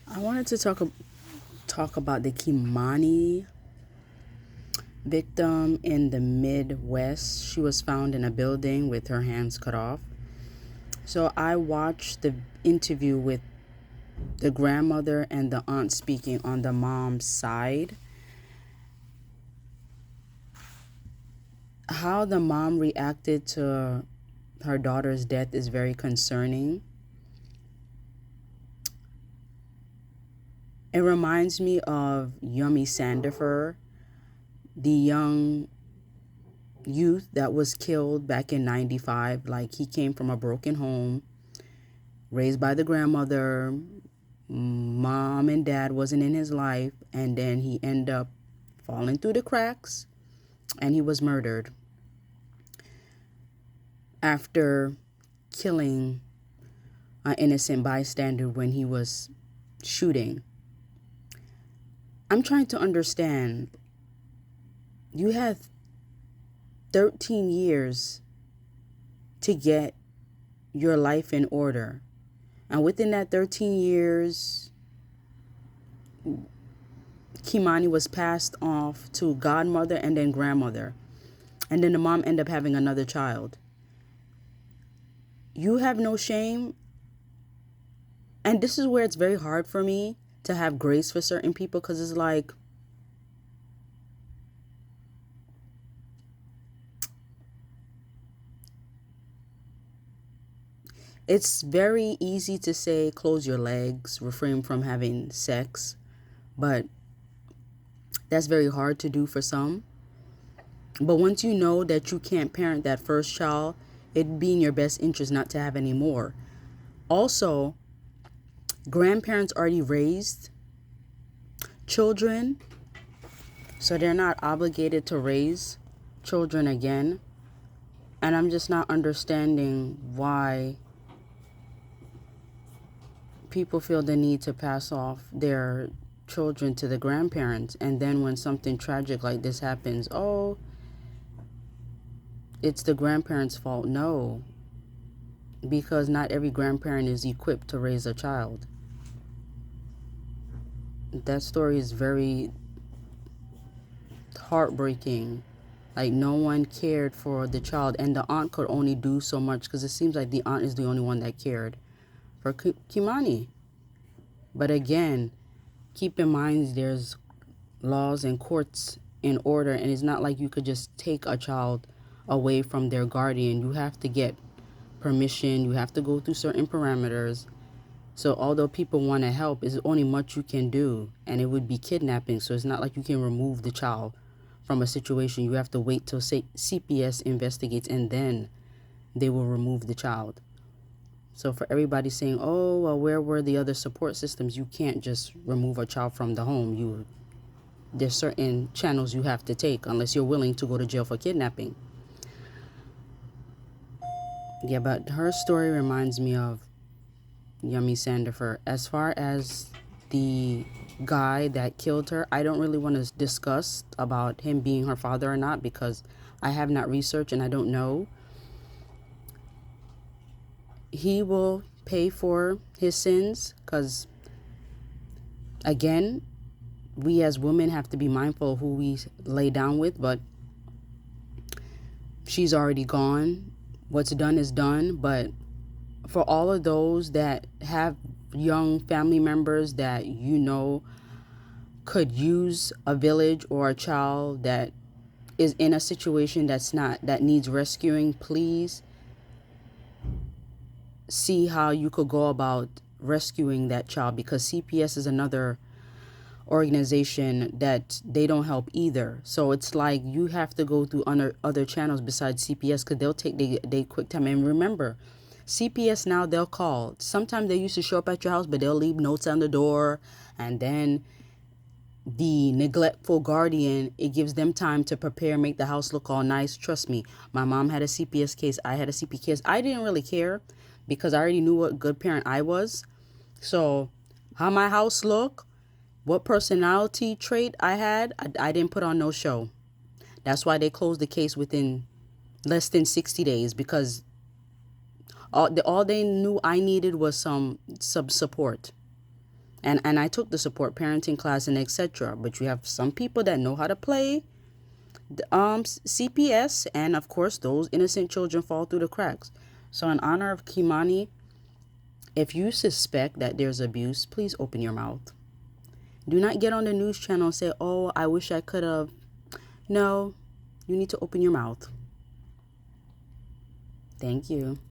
I wanted to talk about the Kimani victim in the Midwest. She was found in a building with her hands cut off. So I watched the interview with the grandmother and the aunt speaking on the mom's side. How the mom reacted to her daughter's death is very concerning. It reminds me of Yummy Sandifer, the young youth that was killed back in 95. Like, he came from a broken home, raised by the grandmother. Mom and dad wasn't in his life, and then he ended up falling through the cracks and he was murdered after killing an innocent bystander when he was shooting. I'm trying to understand. You had 13 years to get your life in order. And within that 13 years, Kimani was passed off to godmother and then grandmother. And then the mom ended up having another child. You have no shame. And this is where it's very hard for me to have grace for certain people, because it's like, it's very easy to say close your legs, refrain from having sex, but that's very hard to do for some. But once you know that you can't parent that first child, it'd be in your best interest not to have any more. Also, grandparents already raised children, so they're not obligated to raise children again. And I'm just not understanding why people feel the need to pass off their children to the grandparents. And then when something tragic like this happens, oh, it's the grandparents' fault. No, because not every grandparent is equipped to raise a child. That story is very heartbreaking. Like, no one cared for the child, and the aunt could only do so much, because it seems like the aunt is the only one that cared for Kimani. But again, keep in mind there's laws and courts in order, and it's not like you could just take a child away from their guardian. You have to get permission, you have to go through certain parameters. So although people want to help, there's only much you can do, and it would be kidnapping. So it's not like you can remove the child from a situation. You have to wait till CPS investigates, and then they will remove the child. So for everybody saying, oh, well, where were the other support systems? You can't just remove a child from the home. There's certain channels you have to take unless you're willing to go to jail for kidnapping. Yeah, but her story reminds me of Yummy Sandifer. As far as the guy that killed her, I don't really want to discuss about him being her father or not, because I have not researched and I don't know. He will pay for his sins, because again, we as women have to be mindful of who we lay down with. But she's already gone. What's done is done. But for all of those that have young family members that could use a village or a child that is in a situation that needs rescuing, please see how you could go about rescuing that child, because CPS is another organization that they don't help either. So it's like you have to go through other channels besides CPS, because they'll take they quick time. And remember, CPS now, they'll call. Sometimes they used to show up at your house, but they'll leave notes on the door, and then the neglectful guardian, it gives them time to prepare, make the house look all nice. Trust me, my mom had a CPS case, I had a CP case. I didn't really care because I already knew what good parent I was. So how my house looked, what personality trait I had, I didn't put on no show. That's why they closed the case within less than 60 days, because all they knew I needed was some support. And I took the support parenting class and etc. But you have some people that know how to play CPS, and of course those innocent children fall through the cracks. So in honor of Kei Mani, if you suspect that there's abuse, please open your mouth. Do not get on the news channel and say, oh, I wish I could have. No, you need to open your mouth. Thank you.